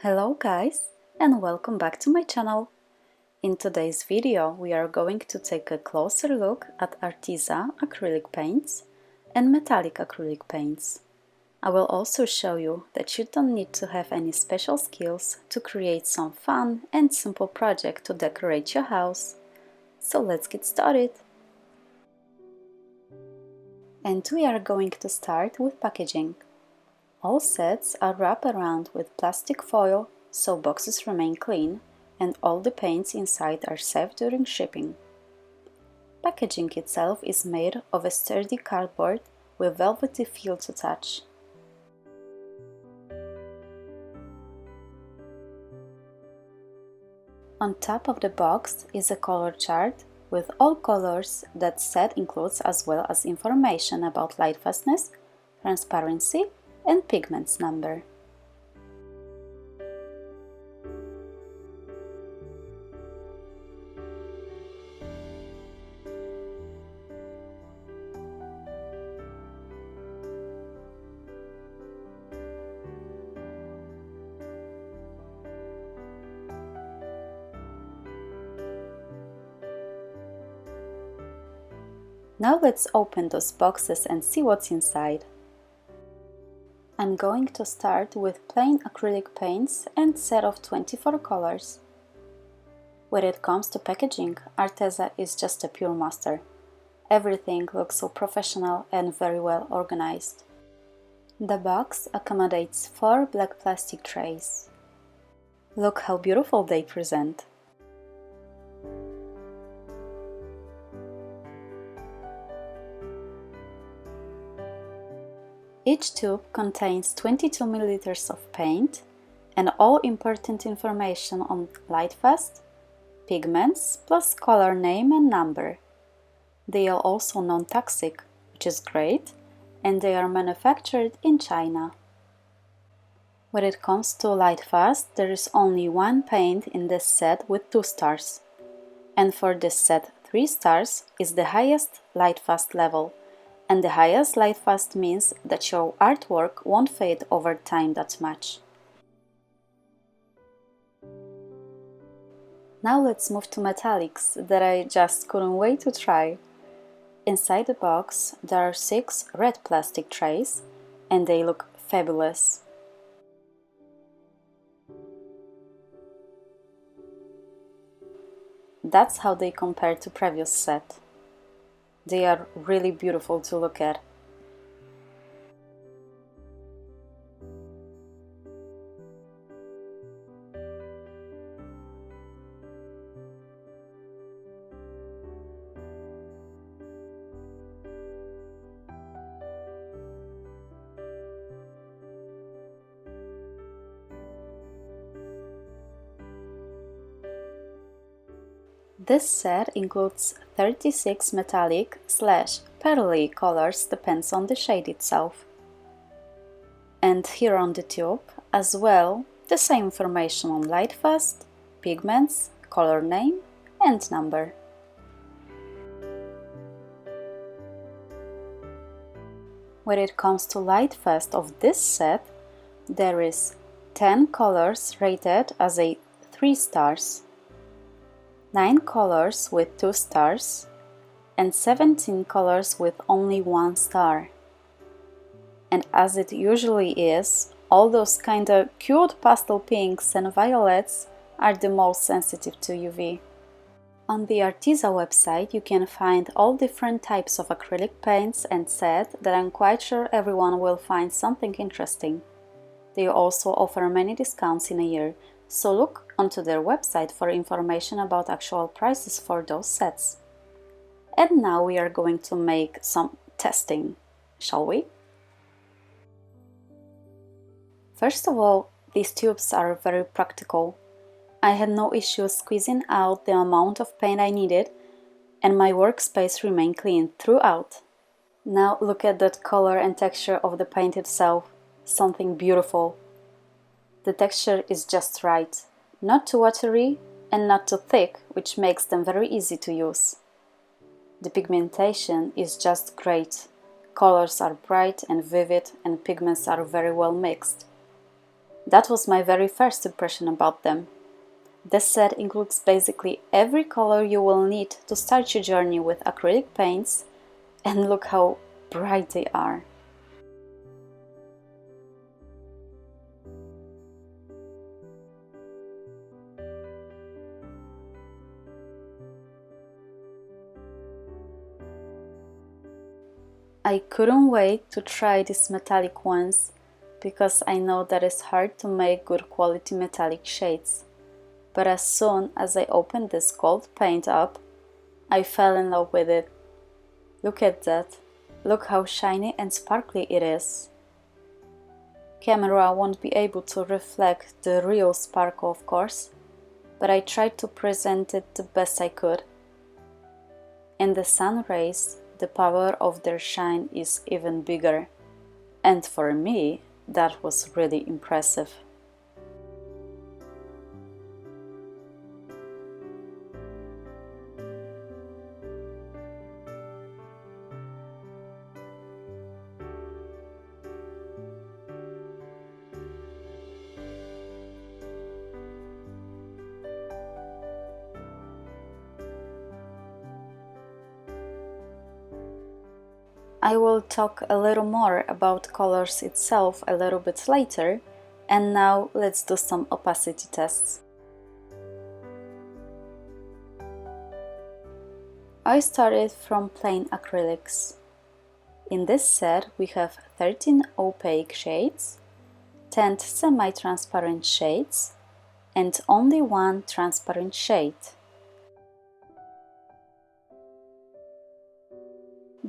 Hello guys, and welcome back to my channel. In today's video we are going to take a closer look at ARTEZA Acrylic Paints and Metallic Acrylic Paints. I will also show you that you don't need to have any special skills to create some fun and simple project to decorate your house. So let's get started! And we are going to start with packaging. All sets are wrapped around with plastic foil so boxes remain clean and all the paints inside are safe during shipping. Packaging itself is made of a sturdy cardboard with velvety feel to touch. On top of the box is a color chart with all colors that set includes, as well as information about light fastness, transparency, and pigments number. Now let's open those boxes and see what's inside. I'm going to start with plain acrylic paints and set of 24 colors. When it comes to packaging, ARTEZA is just a pure master. Everything looks so professional and very well organized. The box accommodates 4 black plastic trays. Look how beautiful they present! Each tube contains 22 ml of paint and all important information on lightfast, pigments, plus color name and number. They are also non-toxic, which is great, and they are manufactured in China. When it comes to lightfast, there is only one paint in this set with 2 stars. And for this set, 3 stars is the highest lightfast level. And the highest lightfast means that your artwork won't fade over time that much. Now let's move to metallics that I just couldn't wait to try. Inside the box there are 6 red plastic trays and they look fabulous. That's how they compare to previous set. They are really beautiful to look at. This set includes 36 metallic/pearly colors, depends on the shade itself. And here on the tube, as well, the same information on lightfast, pigments, color name and number. When it comes to lightfast of this set, there is 10 colors rated as a 3 stars. 9 colors with 2 stars and 17 colors with only 1 star. And as it usually is, all those kinda cute pastel pinks and violets are the most sensitive to UV. On the ARTEZA website you can find all different types of acrylic paints and set that I'm quite sure everyone will find something interesting. They also offer many discounts in a year, so look onto their website for information about actual prices for those sets. And now we are going to make some testing, shall we? First of all, these tubes are very practical. I had no issues squeezing out the amount of paint I needed, and my workspace remained clean throughout. Now look at that color and texture of the paint itself, something beautiful. The texture is just right, not too watery and not too thick, which makes them very easy to use. The pigmentation is just great. Colors are bright and vivid and pigments are very well mixed. That was my very first impression about them. This set includes basically every color you will need to start your journey with acrylic paints, and look how bright they are. I couldn't wait to try these metallic ones because I know that it's hard to make good quality metallic shades. But as soon as I opened this gold paint up, I fell in love with it. Look at that. Look how shiny and sparkly it is. Camera won't be able to reflect the real sparkle, of course, but I tried to present it the best I could. In the sun rays, the power of their shine is even bigger, and for me, that was really impressive. I will talk a little more about colors itself a little bit later, and now let's do some opacity tests. I started from plain acrylics. In this set we have 13 opaque shades, 10 semi-transparent shades, and only one transparent shade.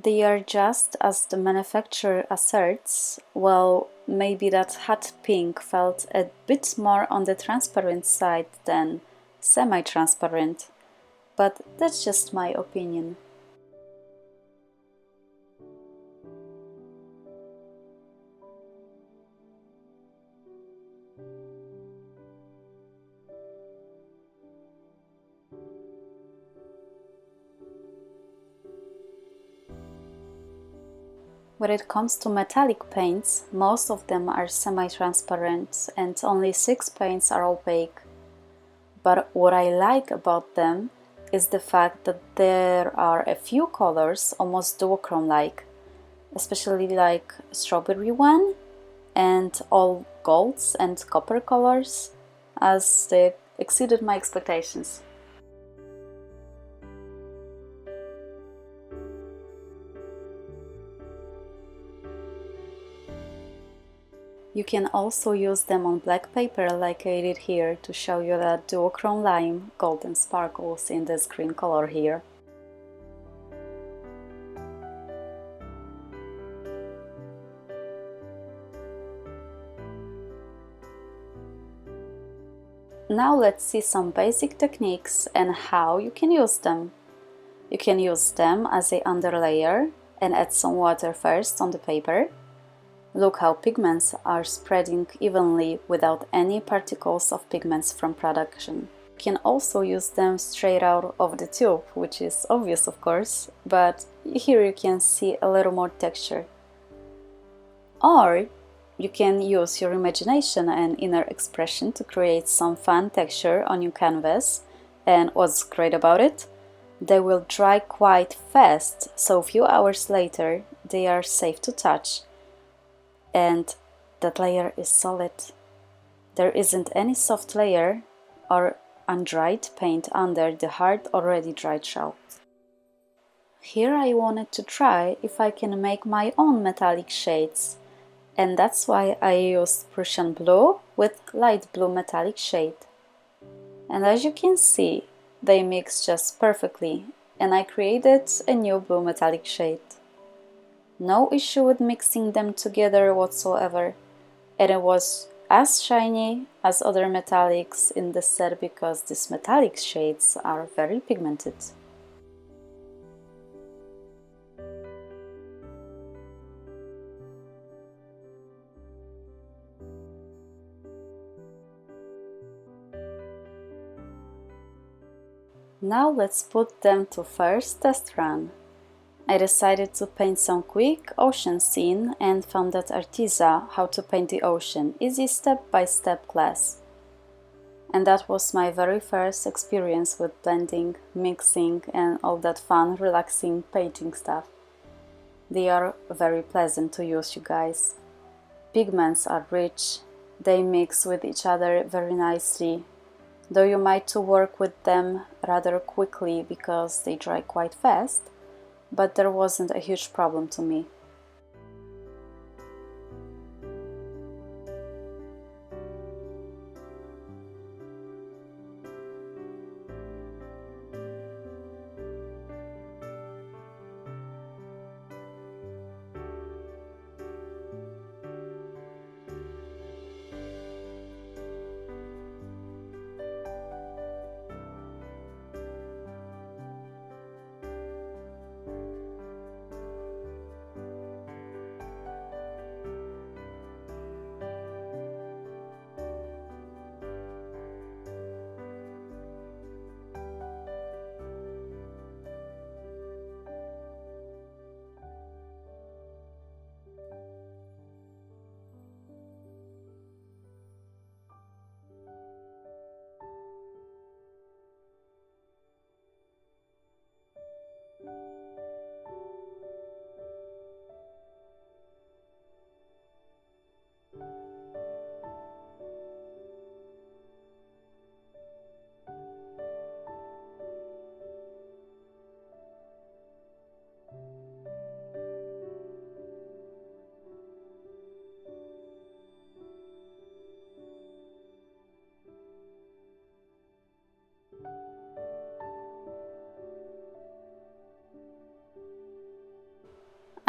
They are just as the manufacturer asserts. Well, maybe that hot pink felt a bit more on the transparent side than semi-transparent, but that's just my opinion. When it comes to metallic paints, most of them are semi-transparent and only 6 paints are opaque. But what I like about them is the fact that there are a few colors almost duochrome-like, especially like strawberry one and all golds and copper colors, as they exceeded my expectations. You can also use them on black paper like I did here to show you that duochrome lime golden sparkles in this green color here. Now let's see some basic techniques and how you can use them. You can use them as an underlayer and add some water first on the paper. Look how pigments are spreading evenly without any particles of pigments from production. You can also use them straight out of the tube, which is obvious of course, but here you can see a little more texture. Or you can use your imagination and inner expression to create some fun texture on your canvas, and what's great about it? They will dry quite fast, so a few hours later they are safe to touch. And that layer is solid. There isn't any soft layer or undried paint under the hard already dried shell. Here I wanted to try if I can make my own metallic shades, and that's why I used Prussian blue with light blue metallic shade. And as you can see, they mix just perfectly, and I created a new blue metallic shade. No issue with mixing them together whatsoever, and it was as shiny as other metallics in the set because these metallic shades are very pigmented. Now let's put them to first test run. I decided to paint some quick ocean scene and found at ARTEZA How to Paint the Ocean, easy step-by-step class. And that was my very first experience with blending, mixing and all that fun, relaxing painting stuff. They are very pleasant to use, you guys. Pigments are rich, they mix with each other very nicely, though you might to work with them rather quickly because they dry quite fast, but there wasn't a huge problem to me.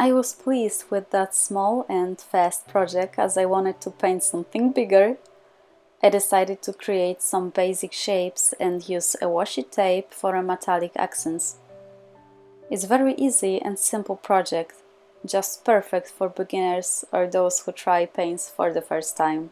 I was pleased with that small and fast project as I wanted to paint something bigger. I decided to create some basic shapes and use a washi tape for a metallic accents. It's very easy and simple project, just perfect for beginners or those who try paints for the first time.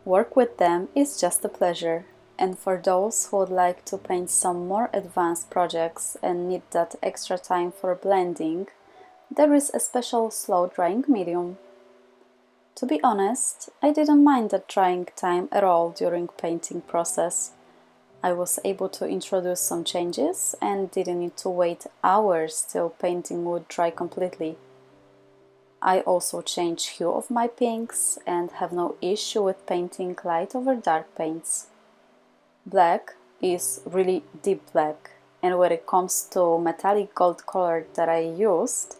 Work with them is just a pleasure, and for those who would like to paint some more advanced projects and need that extra time for blending, there is a special slow drying medium. To be honest, I didn't mind the drying time at all during painting process. I was able to introduce some changes and didn't need to wait hours till painting would dry completely. I also change hue of my pinks and have no issue with painting light over dark paints. Black is really deep black, and when it comes to metallic gold color that I used,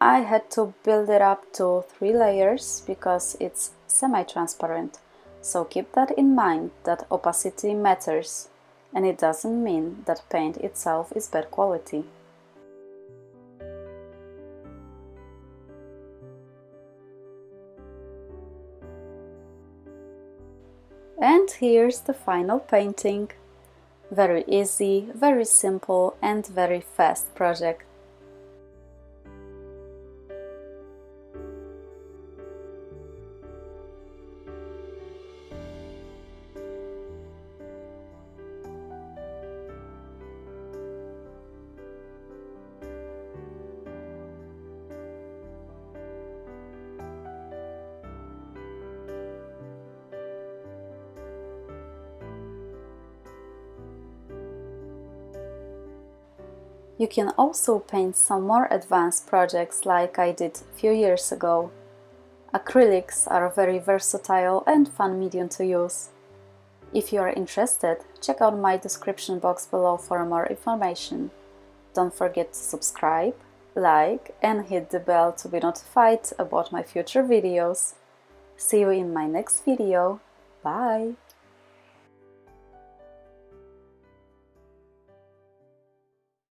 I had to build it up to 3 layers because it's semi-transparent. So keep that in mind, that opacity matters, and it doesn't mean that paint itself is bad quality. And here's the final painting. Very easy, very simple and very fast project. You can also paint some more advanced projects like I did a few years ago. Acrylics are a very versatile and fun medium to use. If you are interested, check out my description box below for more information. Don't forget to subscribe, like and hit the bell to be notified about my future videos. See you in my next video. Bye!